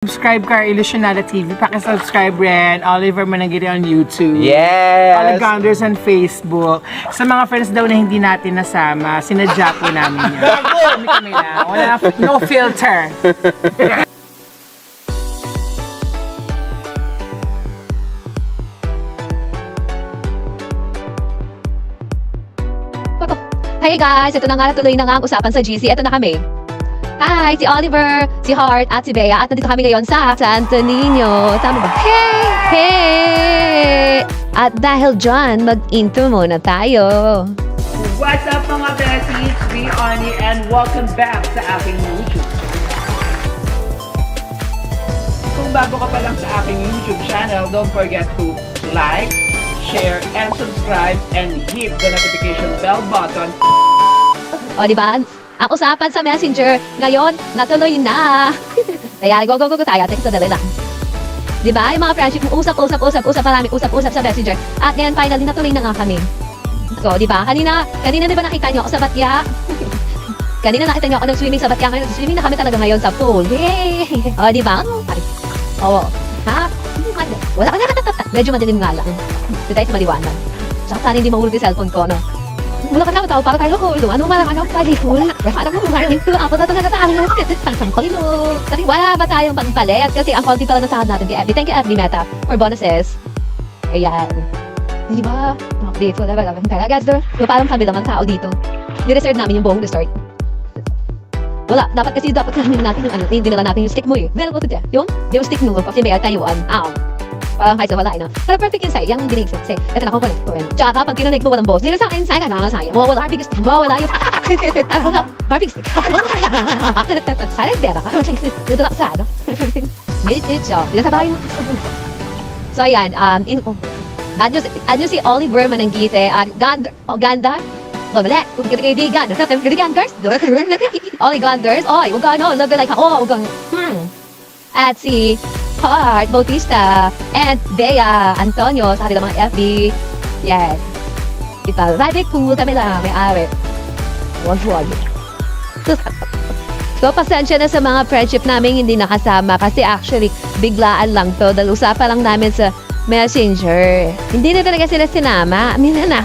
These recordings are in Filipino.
Subscribe ka Ilusionada TV. Paki-subscribe rin. Oliver Manangiri on YouTube. Yes! Alexander's on Facebook. Sa mga friends daw na hindi natin nasama, sinadya po namin yan. Kami lang. Wala, no filter. Hey guys, ito na nga natuloy na nga ang usapan sa GC. Ito na kami. Hi, si Oliver, si Heart, at si Bea. At nandito kami ngayon sa Santo Niño. Tama ba? Hey! Hey! At dahil dyan, mag-intro muna tayo. What's up mga besties? It's me, Ani, and welcome back sa aking YouTube. Kung bago ka pa lang sa aking YouTube channel, don't forget to like, share, and subscribe, and hit the notification bell button. O, diba? Ang usapan sa Messenger, ngayon, natuloy na. Kaya, go tayo. Text na dali lang. Diba? Yung mga friendship, usap, maraming usap sa Messenger. At ngayon, finally, natuloy na nga kami. So, diba? Kanina diba nakita nyo ako sa Batya? Kanina nakita nyo ako nag-swimming sa Batya. Ngayon, swimming na kami talaga ngayon sa pool. Yay! O, diba? Oo. Ha? Wala ka na. Medyo madilim nga lang. Hindi tayo maliwanag. Saka sana hindi mahulog yung cellphone ko, no? Wala ka na tao para tayo ko. Ano marang ano tayo ko. Ano mo marang ito. Ako na talaga tayo. Tansang pagino. Kasi wala ba tayong pagpalit? Kasi ang konti pala na sahod natin kay FB. Thank you FB Meta for bonuses. Ayan. Di ba? Update ko na ba? Kaya guys, parang kami lang ang tao dito. Ni-reserve namin yung buong resort. Wala. Dapat namin natin yung ano. Hindi nila natin yung stick mo eh. Meron ko ito dyan. Yung stick mo. Kasi may tayuan. Parang kahit wala na. Pero perfect yung sa'yo, yung dinig kasi ito na ko pala. Tsaka pag kinanig mo walang boss, nila sa'kin, sa'yo ka na sa'yo. Mawawala our biggest, mawawala yung our biggest. Sa'yo, dera ka. Dito lang sa ano. Medit siya. Dito sa bahay mo. So ayan, adyo si Oliver Manangite at Ganda. Wala. Kaibigan. Ganders. Oli Ganders. Oy, huwag ka ano. Love like ka. Oh, huwag kang at si Heart Bautista and Bea Antonio sa kanilang mga FB. Yes. Ito, rabbit cool kami lang, may ari. Wag. So, pasensya na sa mga friendship namin hindi nakasama kasi actually, biglaan lang to. Dahil usapan lang namin sa Messenger. Hindi na talaga sila sinama. Mina na.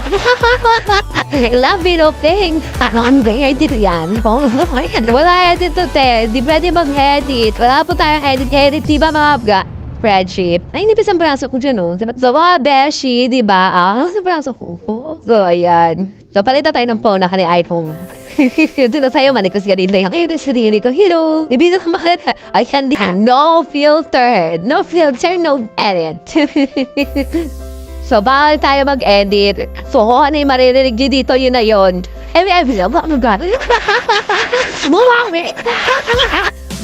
Love it, okay. Ang edit yan. Wala edit to, te. Di pwede mag-edit. Wala po tayong edit. Di ba mga friendship? Ay, nipis ang braso ko dyan, oh. So, mga beshi, di ba? Ang braso ko. So, ayan. So, palita tayo ng phone na ka ni iPhone. Ito na tayo, manikos ka rin lang. Ay, sarili ko, hello. Ibig na makita. I can no filter. No filter, no edit. So, bawal tayo mag-edit. So, kung ano yung maririnig nyo dito, yun na yun.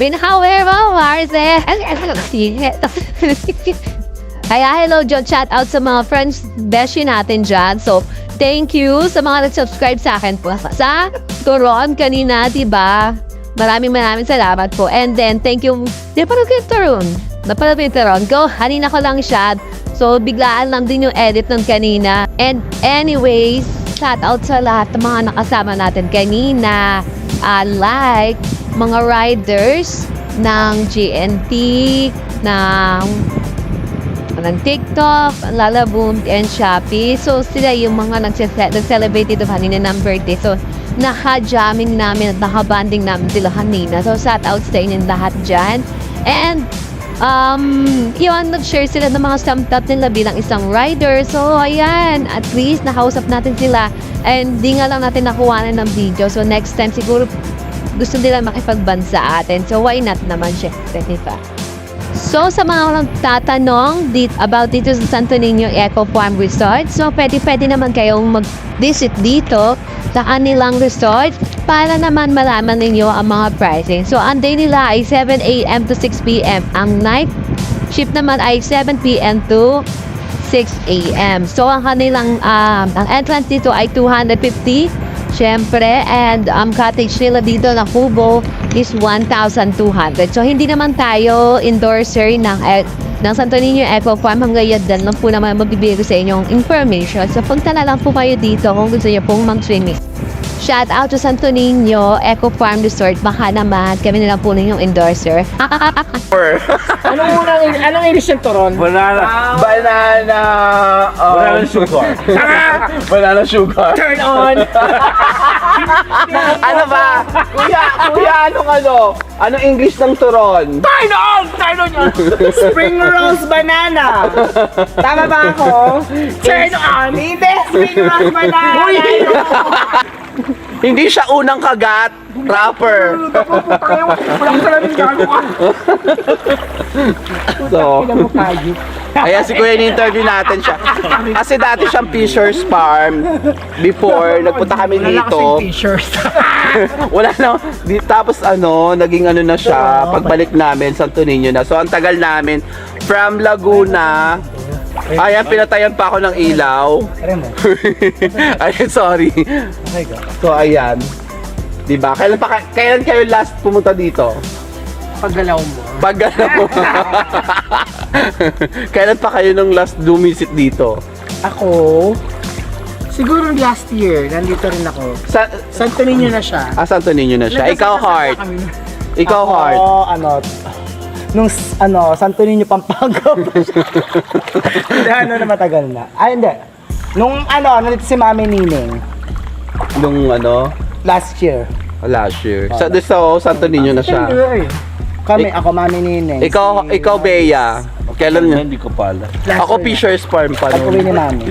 Binhawer mo, Marce. Kaya, hello, John. Shout out sa mga friends, beshi natin dyan. So, thank you sa mga nag-subscribe sa akin po. Sa Turon kanina, diba? Maraming salamat po. And then, thank you. Di pa rin Turon. Napalap yung Turon. Go, kanina ko lang siya. So, biglaan lang din yung edit ng kanina. And anyways, shout out sa lahat ng mga nakasama natin kanina. Like, mga riders ng GNT, ng TikTok, Lalaboom, and Shopee. So, sila yung mga nag-celebrate dito kanina ng birthday. So, naka-jamming namin at naka-banding namin sila kanina. So, shout out sa inyo lahat dyan. And, yun, nag-share sila ng mga stamp nila bilang isang rider. So, ayan, at least nakausap natin sila. And, di nga lang natin nakuhanan ng video. So, next time, siguro, gusto nila makipag-band sa atin. So, why not naman siya? Diba? So, sa mga tatanong about dito sa Santo Niño Eco Farm Resort, so, pwede naman kayong mag-visit dito sa kanilang resort para naman malaman ninyo ang mga pricing. So, ang day nila ay 7 a.m. to 6 p.m. Ang night shift naman ay 7 p.m. to 6 a.m. So, ang kanilang ang entrance dito ay 250. Siyempre, and cottage nila dito na kubo is 1,200. So, hindi naman tayo endorser ng Santo Niño Eco Farm. Hanggang yan lang po naman mabibigay sa inyong information. So, punta na lang po kayo dito kung gusto niyo pong mag-swimming. Shout out to Santo Niño, Eco Farm Resort. Baka naman, kami nilang po yung endorser. Anong English yung turon? Banana. Banana sugar. Banana sugar. Turn on! Ano ba? Kuya, anong English ng turon? Turn on! Turn on yun! Spring rolls banana! Tama ba ako? Turn on! Hindi! Spring rolls banana! Hindi siya unang kagat. Rapper. Walang salamin gago ka! So, ayan si Kuya, ni-interview natin siya. Kasi dati siyang Fisher's Farm. Before, nagpunta kami dito. t-shirt. Wala na. Tapos naging na siya. Pagbalik namin, Santo Niño na. So, ang tagal namin, from Laguna. Ayan, pinatayan pa ako ng ilaw. Ayan, sorry. So, ayan. Diba? Kailan kayo last pumunta dito? Paggalaw mo. Paggalaw. Kailan pa kayo nung last dumisit dito? Ako, siguro last year, nandito rin ako. Santo Niño na siya. Santo Niño na siya. Ikaw, Heart. Ikaw, Heart. Nung Santo Niño, Pampanga pa siya. Hindi, na matagal na. Ay, hindi. Nung nandito si Mami Nining, Nung last year. last year. Sa Santo Niño na siya. Kami, ako Mami Nining. Ikaw, Bea. Kailan niya? Hindi ko pala. Ako, Fisher's Farm pa. Ako ni Mami.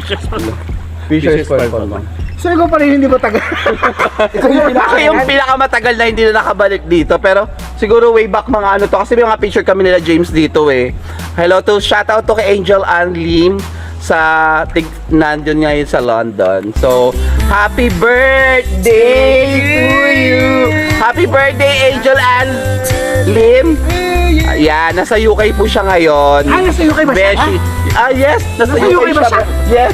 Fisher's Farm pa. So, ikaw pa rin hindi mo tagal. Ako yung pinakamatagal na hindi na nakabalik dito. Pero siguro way back mga to. Kasi may mga picture kami nila James dito eh. Hello to, shout out to kay Angel Ann Lim nandun ngayon sa London. So, happy birthday to you! Happy birthday, Angel Ann Lim! Ayan, nasa UK po siya ngayon. Nasa UK ba siya? Beshi. Yes, nasa UK ba siya? Yes.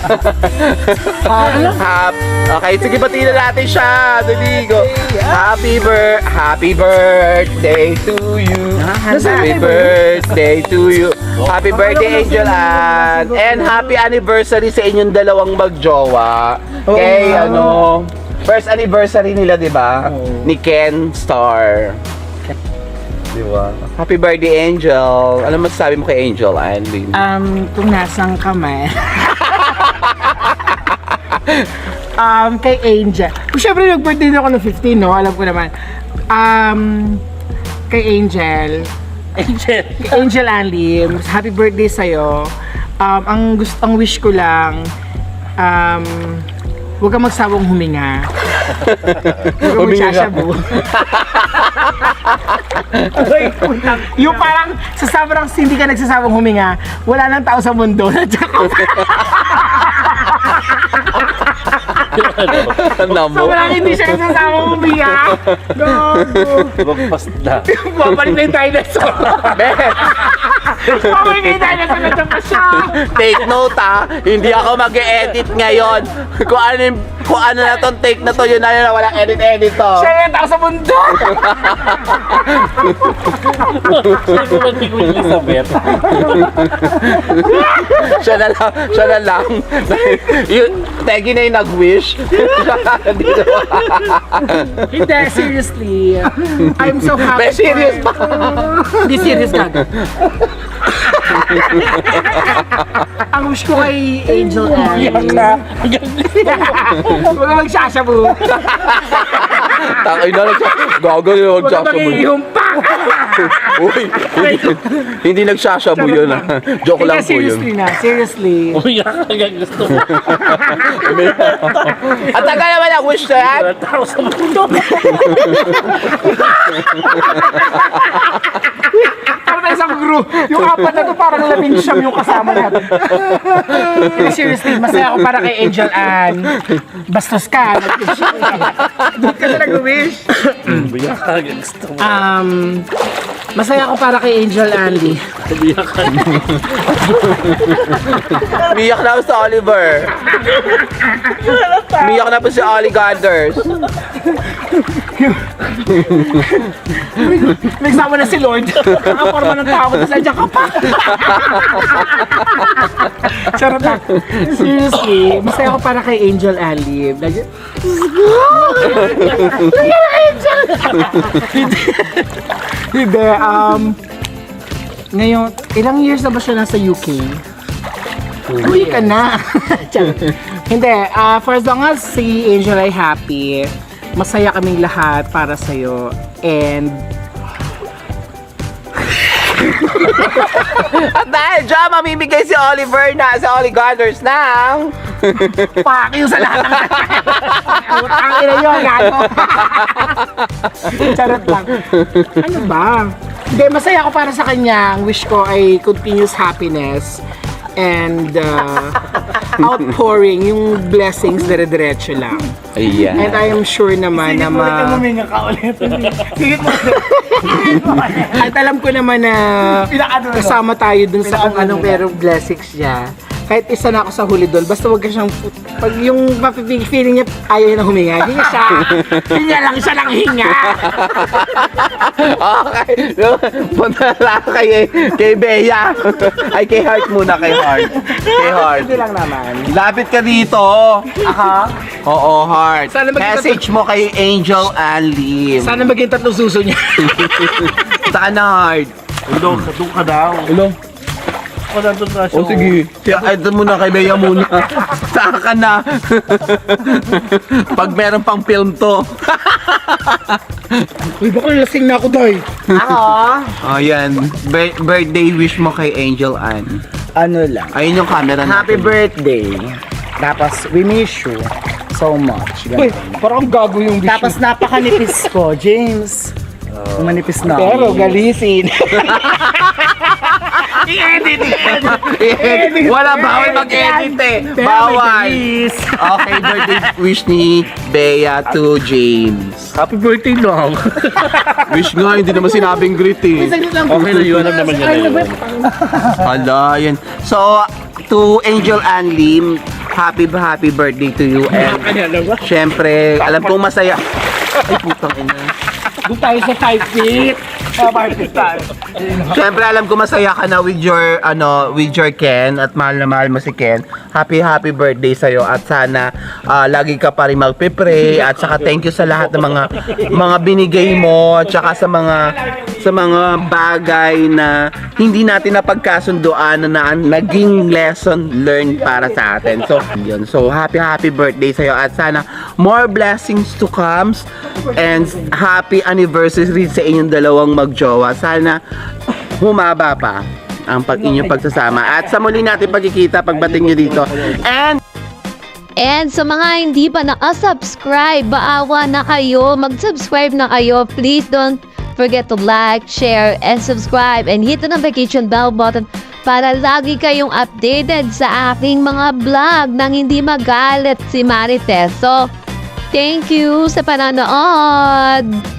Okay, sige, batiin na natin siya. Dali, go. Happy birthday to you. Happy birthday to you. Happy birthday, Angel Ann. And happy anniversary sa inyong dalawang magjowa. Kay first anniversary nila, di ba? Ni Ken Star. Di ba? Happy birthday, Angel. Ano masasabi mo kay Angel, Anlene? Kung nasang kamay. Kay Angel. Siyempre, nag-birthday din ako ng 15, no? Alam ko naman. Kay Angel. Kay Angel Anlim. Happy birthday sa'yo. Ang wish ko lang, huwag kang magsawang huminga. Huwag kang magsasyabu. Yung parang sa sobrang hindi ka nagsasawang huminga, wala nang tao sa mundo. Sobrang hindi siya nagsasawang huminga. Magpas na. Babalik na yung dinosaur. Babalik na yung dinosaur na pa siya. Take note hindi ako mag-e-edit ngayon. Kung ano na tong take na to, yun na walang edit to. Siya yung tao sa mundo. Hindi ko Elizabeth. Siya na lang. Yung Tegi na yung nag-wish. Hindi, seriously. I'm so happy. Be, serious pa. Hindi serious ka. Ang wish ko kay Angel Ann. Huwag ka magsasyabu. Takay na lang siya. Gago nila Huwag ka magsasabu. mag-iihumpak. Uy, hindi nagsasabu yun Joke lang po yun. Seriously na, seriously. Umiyak ka gusto mo. Ang tagal naman ang wish na yan. Wala tao sa mundo. Parang na isang group. Yung apat na to parang 11 yung kasama natin. Pero seriously, masaya ako para kay Angel Ann. Bastos ka. Doon ka na nag-wish. Umiyak ka gusto mo. Masaya ako para kay Angel Andy. Umiyak na ako sa Oliver. Umiyak na po si Ollie Ganders. Nagsama na si Lord. Nakaporma ng tao, tapos nandiyan ka pa. Charot lang. Seriously, masaya ako para kay Angel Andy. Hindi, ngayon, ilang years na ba siya nasa UK? Uwi ka na. Hindi, for as long as si Angel ay happy, masaya kaming lahat para sa'yo. And At dahil dyan, mamimigay si Oliver na, si Ollie Ganders ng... fuck you sa lahat ng ang ina yun, gato. Charot lang. Ano ba? Hindi, masaya ako para sa kanya. Ang wish ko ay continuous happiness and outpouring yung blessings dire-diretso lang. Ayan. And I am sure naman na At alam ko naman na kasama tayo dun sa kung anong merong blessings niya. Kahit isa na ako sa huli doon, basta wag ka siyang, pag yung feeling niya ayaw niya na huminga, hindi siya, siya lang hinga. Okay. Punta lang kay Bea. Ay, kay Heart muna, kay Heart. Kay Heart. Hindi lang naman. Lapit ka dito. Aha. Oo, Heart. Sana maging Message mo kay Angel Anlim. Sana maging tatlong suso niya. Saan na, Heart? Ulo, doon ka daw. Ulo. Ako nandun na siya. O sige. Ay, doon muna kay Bea muna. Saan ka na? Pag meron pang film to. Uy, baka lasing na ako, Doy. Ako? Oh, yan. Birthday wish mo kay Angel Ann. Ano lang. Ayun yung camera Happy natin. birthday. Tapos, we miss you so much. Uy, parang gago yung wish. Tapos, napakanipis ko, James. Manipis na. Pero, galisin. I-edit. Wala, bawal mag-edit eh. Bawal. Okay, birthday wish ni Bea to James. Happy birthday lang. Wish nga, hindi naman sinabing greet eh. Okay na yun, alam naman niya na yun. Hala, yan. So, to Angel Anlim, happy birthday to you. And syempre, alam kong masaya. Ay, putang ina. Doon tayo sa 5 feet. 5 feet tayo. Syempre, alam ko masaya ka na with your Ken at mahal na mahal mo si Ken. Happy birthday sa'yo at sana lagi ka pa rin magpe-pray at saka thank you sa lahat ng mga binigay mo at saka sa mga bagay na hindi natin napagkasunduan na naging lesson learned para sa atin. So, yun. So, happy birthday sa'yo at sana more blessings to come and happy anniversary sa inyong dalawang magjowa. Sana humaba pa ang inyong pagsasama. At sa muli natin pagkikita, pagbating nyo dito. And sa mga hindi pa naka-subscribe, baawa na kayo, mag-subscribe na kayo. Please don't forget to like, share, and subscribe. And hit the notification bell button para lagi kayong updated sa aking mga vlog nang hindi magalit si Marites. So, thank you sa panonood!